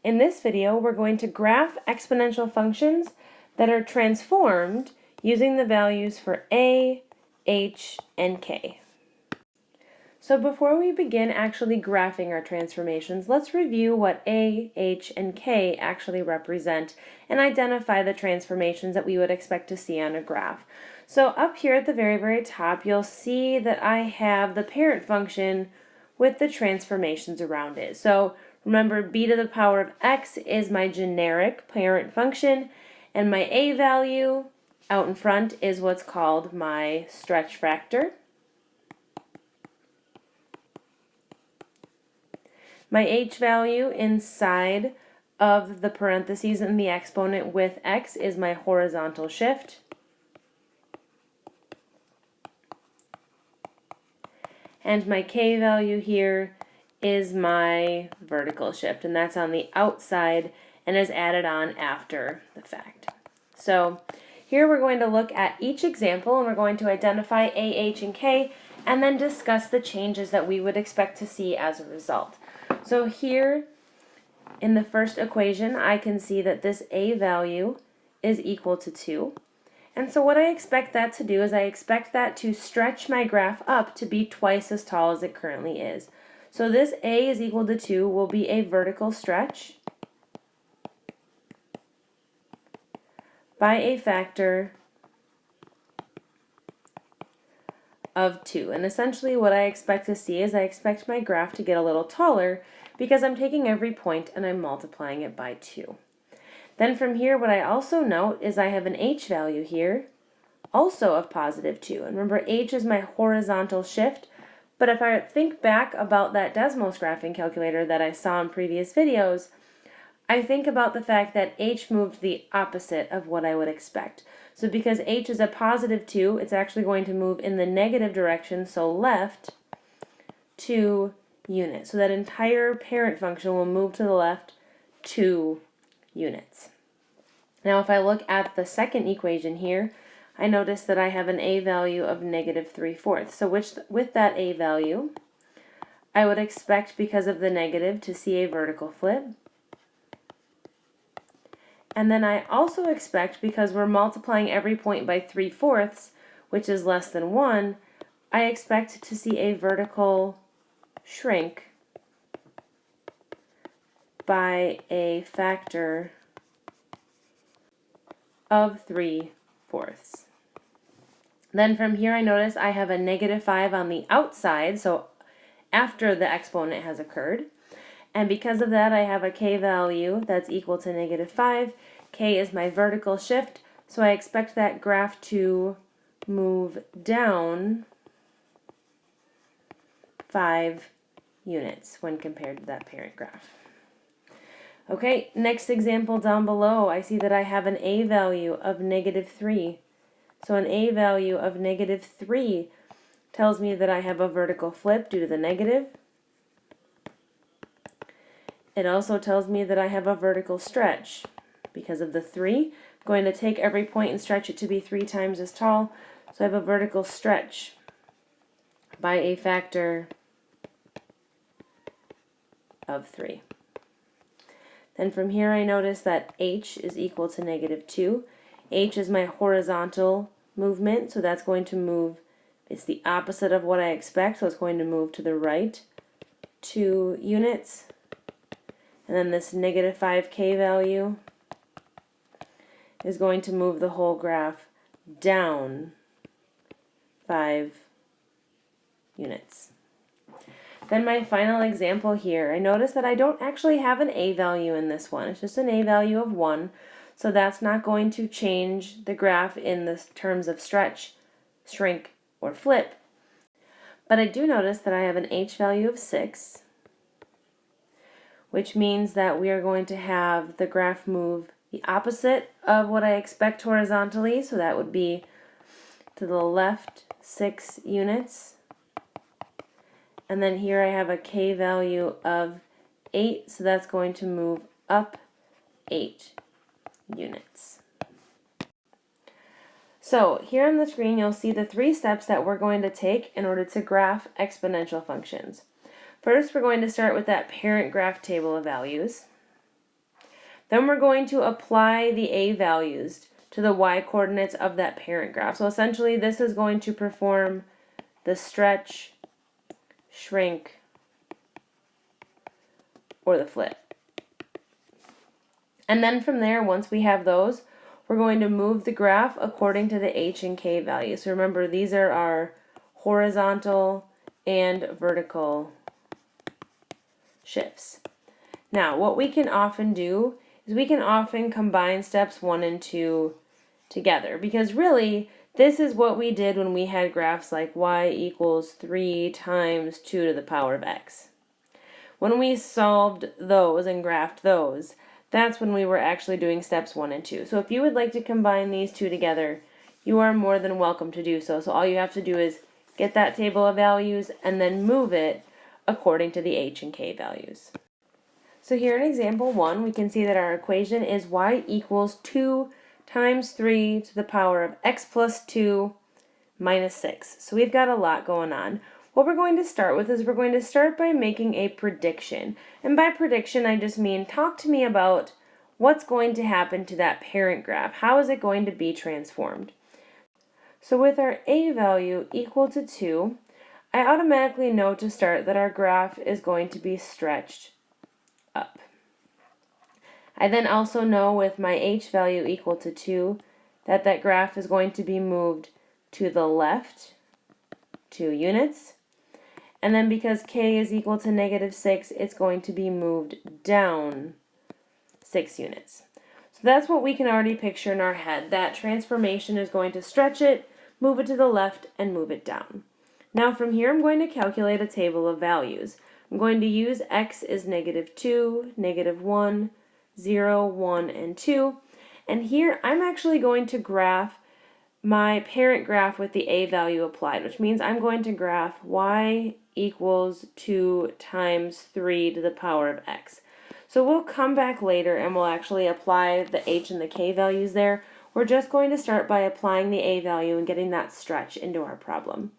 In this video, we're going to graph exponential functions that are transformed using the values for a, h, and k. So before we begin actually graphing our transformations, let's review what a, h, and k actually represent and identify the transformations that we would expect to see on a graph. So up here at the very top, you'll see that I have the parent function with the transformations around it. So remember, b to the power of x is my generic parent function, and my a value out in front is what's called my stretch factor. My h value inside of the parentheses in the exponent with x is my horizontal shift. And my k value here is my vertical shift, and that's on the outside and is added on after the fact. So here we're going to look at each example, and we're going to identify a, h, and k, and then discuss the changes that we would expect to see as a result. So here in the first equation, I can see that this a value is equal to 2. And so what I expect that to do is I expect that to stretch my graph up to be twice as tall as it currently is. So this a is equal to 2 will be a vertical stretch by a factor of 2. And essentially what I expect to see is I expect my graph to get a little taller because I'm taking every point and I'm multiplying it by 2. Then from here, what I also note is I have an h value here, also of positive 2. And remember, h is my horizontal shift, but if I think back about that Desmos graphing calculator that I saw in previous videos, I think about the fact that h moved the opposite of what I would expect. So because h is a positive 2, it's actually going to move in the negative direction, so left 2 units. So that entire parent function will move to the left 2 units. Now if I look at the second equation here, I notice that I have an a value of negative 3/4. So with that a value, I would expect, because of the negative, to see a vertical flip. And then I also expect, because we're multiplying every point by 3/4, which is less than 1, I expect to see a vertical shrink by a factor of 3/4. Then from here I notice I have a negative 5 on the outside, so after the exponent has occurred. And because of that, I have a k value that's equal to negative 5. K is my vertical shift, so I expect that graph to move down 5 units when compared to that parent graph. Okay, next example down below, I see that I have an a value of negative 3. So an a value of negative 3 tells me that I have a vertical flip due to the negative. It also tells me that I have a vertical stretch because of the 3. I'm going to take every point and stretch it to be 3 times as tall. So I have a vertical stretch by a factor of 3. Then from here I notice that h is equal to negative 2. H is my horizontal movement, so that's going to move, it's the opposite of what I expect, so it's going to move to the right 2 units. And then this negative 5k value is going to move the whole graph down 5 units. Then my final example here, I notice that I don't actually have an a value in this one. It's just an a value of 1, so that's not going to change the graph in the terms of stretch, shrink, or flip. But I do notice that I have an h value of 6, which means that we are going to have the graph move the opposite of what I expect horizontally, so that would be to the left 6 units. And then here I have a k value of 8, so that's going to move up 8 units. So here on the screen you'll see the 3 steps that we're going to take in order to graph exponential functions. First, we're going to start with that parent graph table of values. Then we're going to apply the a values to the y-coordinates of that parent graph. So essentially this is going to perform the stretch, shrink, or the flip. And then from there, once we have those, we're going to move the graph according to the h and k values. So remember, these are our horizontal and vertical shifts. Now, what we can often do is we can often combine steps 1 and 2 together, because really, this is what we did when we had graphs like y equals 3 times 2 to the power of x. When we solved those and graphed those, that's when we were actually doing steps 1 and 2. So if you would like to combine these two together, you are more than welcome to do so. So all you have to do is get that table of values and then move it according to the h and k values. So here in example 1, we can see that our equation is y equals 2 times 3 to the power of x plus 2 minus 6. So we've got a lot going on. What we're going to start with is we're going to start by making a prediction. And by prediction, I just mean talk to me about what's going to happen to that parent graph. How is it going to be transformed? So with our a value equal to 2, I automatically know to start that our graph is going to be stretched up. I then also know with my h value equal to 2 that that graph is going to be moved to the left 2 units. And then because k is equal to -6, it's going to be moved down 6 units. So that's what we can already picture in our head. That transformation is going to stretch it, move it to the left, and move it down. Now from here I'm going to calculate a table of values. I'm going to use x is -2, -1, 0, 1, and 2. And here I'm actually going to graph my parent graph with the a value applied, which means I'm going to graph y equals 2 times 3 to the power of x. So we'll come back later and we'll actually apply the h and the k values there. We're just going to start by applying the a value and getting that stretch into our problem.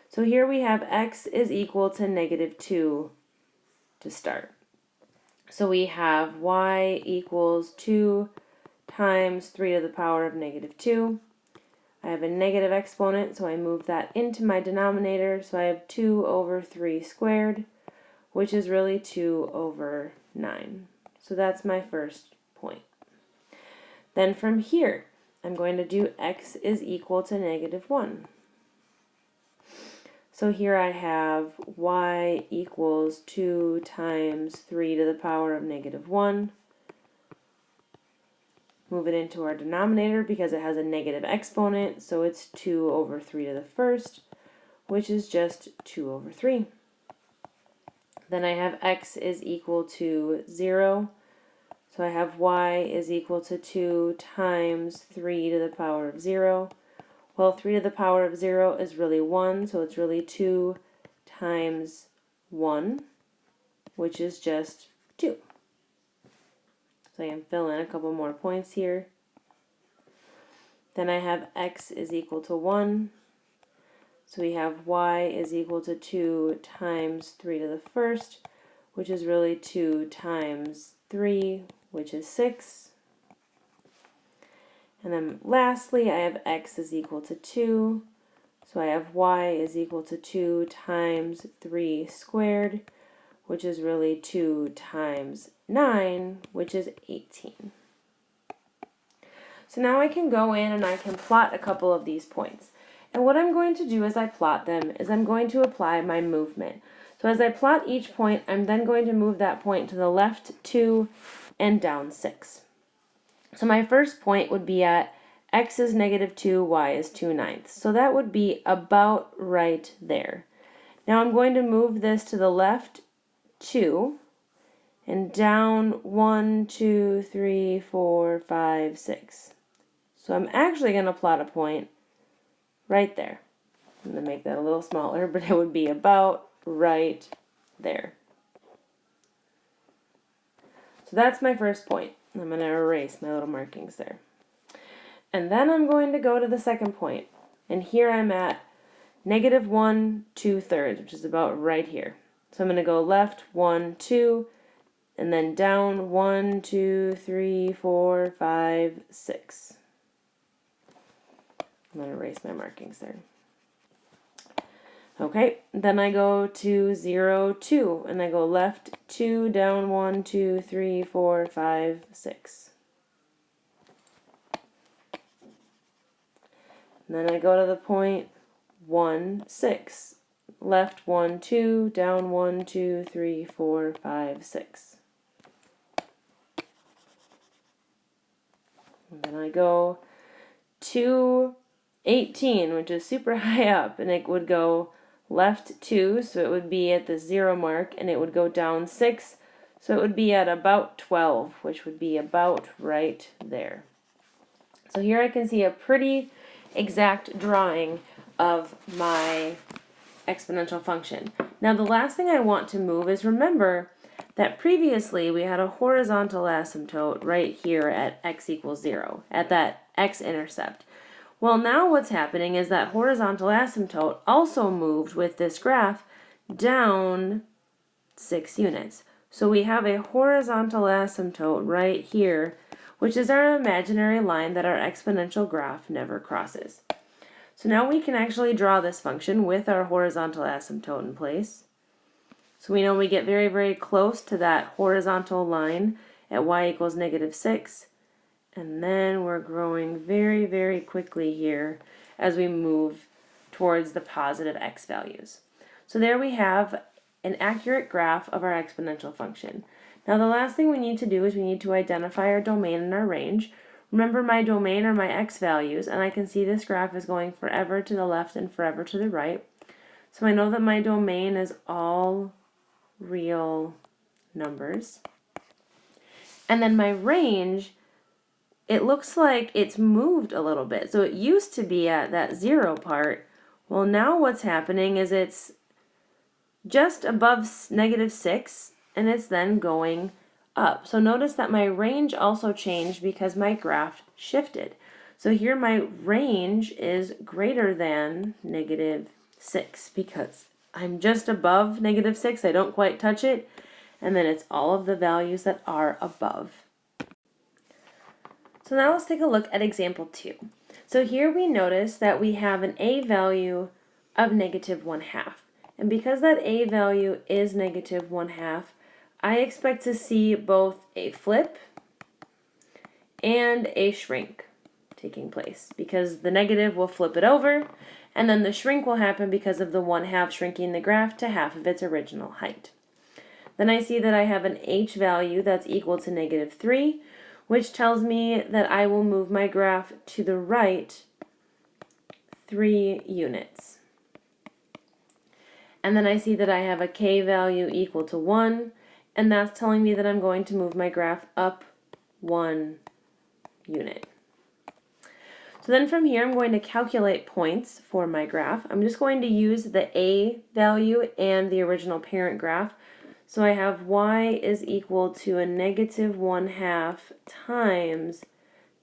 So here we have x is equal to -2 to start. So we have y equals 2 times 3 to the power of -2. I have a negative exponent, so I move that into my denominator. So I have 2 over 3 squared, which is really 2 over 9. So that's my first point. Then from here, I'm going to do x is equal to -1. So here I have y equals 2 times 3 to the power of -1. Move it into our denominator because it has a negative exponent, so it's 2 over 3 to the first, which is just 2 over 3. Then I have x is equal to 0, so I have y is equal to 2 times 3 to the power of 0. Well, 3 to the power of 0 is really 1, so it's really 2 times 1, which is just 2. So I can fill in a couple more points here. Then I have x is equal to 1. So we have y is equal to 2 times 3 to the first, which is really 2 times 3, which is 6. And then lastly, I have x is equal to 2. So I have y is equal to 2 times 3 squared, which is really 2 times 9, which is 18. So now I can go in and I can plot a couple of these points. And what I'm going to do as I plot them is I'm going to apply my movement. So as I plot each point, I'm then going to move that point to the left 2 and down 6. So my first point would be at x is -2, y is 2/9. So that would be about right there. Now I'm going to move this to the left 2 and down 1, 2, 3, 4, 5, 6. So I'm actually going to plot a point right there. I'm going to make that a little smaller, but it would be about right there. So that's my first point. I'm going to erase my little markings there. And then I'm going to go to the second point. And here I'm at -1 2/3, which is about right here. So I'm going to go left 1, 2, and then down 1, 2, 3, 4, 5, 6. I'm going to erase my markings there. Okay, then I go to 0, 2, and I go left 2, down 1, 2, 3, 4, 5, 6. And then I go to the point 1, 6. Left 1, 2, down 1, 2, 3, 4, 5, 6. And then I go to 18, which is super high up, and it would go left 2, so it would be at the 0 mark, and it would go down 6, so it would be at about 12, which would be about right there. So here I can see a pretty exact drawing of my exponential function. Now the last thing I want to move is, remember that previously we had a horizontal asymptote right here at x equals 0, at that x-intercept. Well, now what's happening is that horizontal asymptote also moved with this graph down 6 units. So we have a horizontal asymptote right here, which is our imaginary line that our exponential graph never crosses. So now we can actually draw this function with our horizontal asymptote in place. So we know we get very, very close to that horizontal line at y equals -6. And then we're growing very, very quickly here as we move towards the positive x values. So there we have an accurate graph of our exponential function. Now the last thing we need to do is we need to identify our domain and our range. Remember, my domain are my x values, and I can see this graph is going forever to the left and forever to the right. So I know that my domain is all real numbers. And then my range, it looks like it's moved a little bit. So it used to be at that 0 part. Well, now what's happening is it's just above -6, and it's then going up. So notice that my range also changed because my graph shifted. So here my range is greater than -6 because I'm just above -6. I don't quite touch it. And then it's all of the values that are above. So now let's take a look at example 2. So here we notice that we have an a value of -1/2. And because that a value is -1/2, I expect to see both a flip and a shrink taking place, because the negative will flip it over, and then the shrink will happen because of the 1/2 shrinking the graph to half of its original height. Then I see that I have an h value that's equal to -3, which tells me that I will move my graph to the right 3 units. And then I see that I have a k value equal to 1, and that's telling me that I'm going to move my graph up 1 unit. So then from here, I'm going to calculate points for my graph. I'm just going to use the a value and the original parent graph. So I have y is equal to a -1/2 times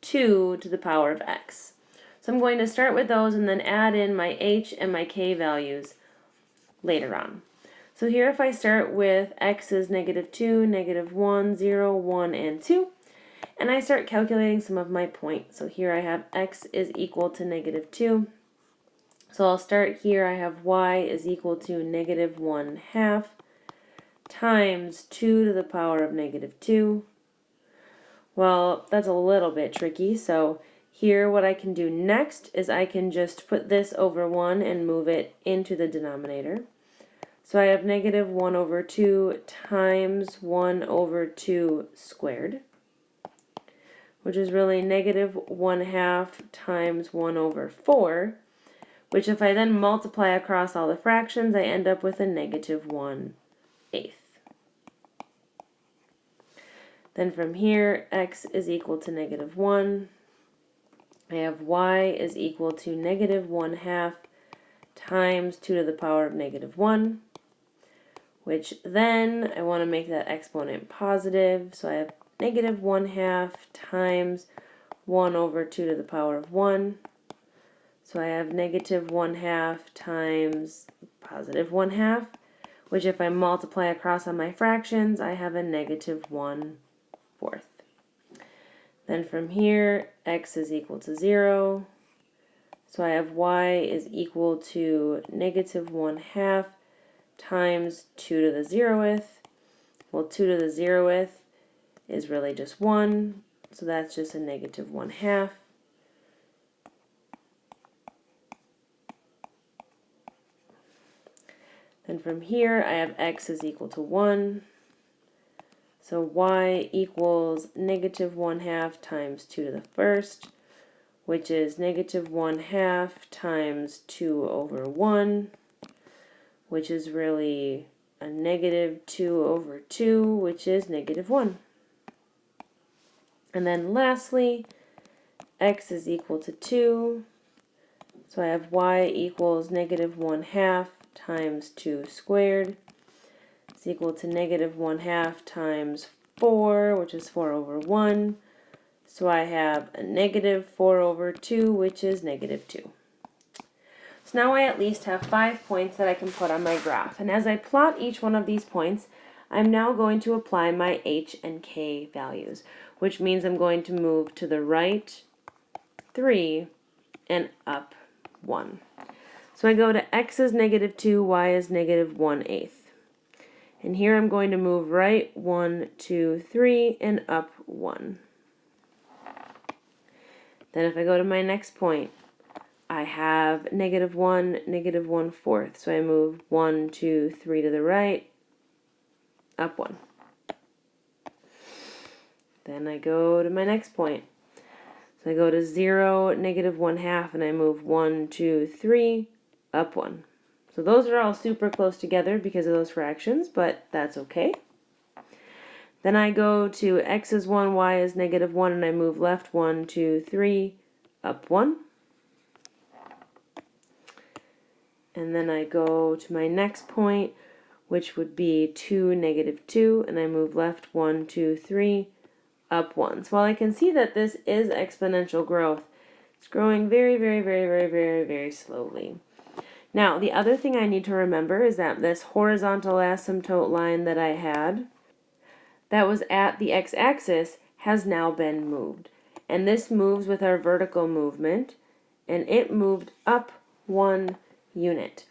2 to the power of x. So I'm going to start with those and then add in my h and my k values later on. So here if I start with x is -2, -1, 0, 1, and 2, and I start calculating some of my points. So here I have x is equal to -2. So I'll start here. I have y is equal to -1/2 times 2 to the power of -2. Well, that's a little bit tricky. So here what I can do next is I can just put this over 1 and move it into the denominator. So I have -1/2 times 1/2 squared, which is really -1/2 times 1/4, which if I then multiply across all the fractions, I end up with a -1/8. Then from here, x is equal to -1. I have y is equal to -1/2 times 2 to the power of -1, which then I want to make that exponent positive. So I have -1/2 times 1/2 to the power of 1. So I have -1/2 times +1/2, which if I multiply across on my fractions, I have a negative 1/4. Then from here, x is equal to 0. So I have y is equal to negative 1/2 times 2 to the 0th. Well, 2 to the 0th is really just 1, so that's just a negative 1/2. Then from here, I have x is equal to 1. So y equals negative 1/2 times 2 to the 1st, which is negative 1/2 times 2 over 1, which is really a negative 2 over 2, which is negative 1. And then lastly, x is equal to 2. So I have y equals negative 1/2 times 2 squared. It's equal to negative 1/2 times 4, which is 4 over 1. So I have a negative 4 over 2, which is negative 2. So now I at least have 5 points that I can put on my graph. And as I plot each one of these points, I'm now going to apply my h and k values, which means I'm going to move to the right 3 and up 1. So I go to x is negative 2, y is negative 1/8. And here I'm going to move right 1, 2, 3, and up 1. Then if I go to my next point, I have negative 1, negative 1/4. So I move 1, 2, 3 to the right, up 1. Then I go to my next point. So I go to 0, negative 1/2, and I move 1, 2, 3, up 1. So those are all super close together because of those fractions, but that's okay. Then I go to x is 1, y is negative 1, and I move left 1, 2, 3, up 1. And then I go to my next point, which would be 2, negative 2, and I move left 1, 2, 3, up 1. So while I can see that this is exponential growth, it's growing very, very, very, very, very, very slowly. Now, the other thing I need to remember is that this horizontal asymptote line that I had that was at the x-axis has now been moved. And this moves with our vertical movement, and it moved up 1 unit.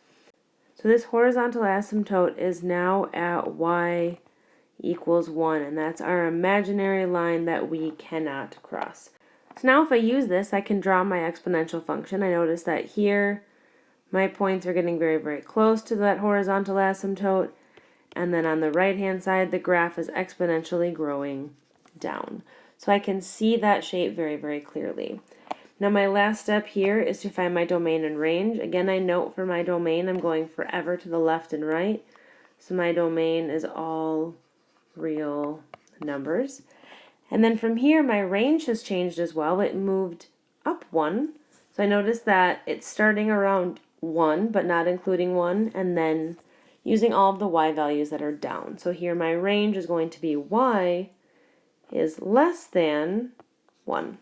So this horizontal asymptote is now at y equals 1, and that's our imaginary line that we cannot cross. So now if I use this, I can draw my exponential function. I notice that here my points are getting very, very close to that horizontal asymptote, and then on the right-hand side, the graph is exponentially growing down. So I can see that shape very, very clearly. Now my last step here is to find my domain and range. Again, I note for my domain, I'm going forever to the left and right. So my domain is all real numbers. And then from here, my range has changed as well. It moved up 1. So I noticed that it's starting around 1, but not including 1, and then using all of the y values that are down. So here my range is going to be y is less than 1.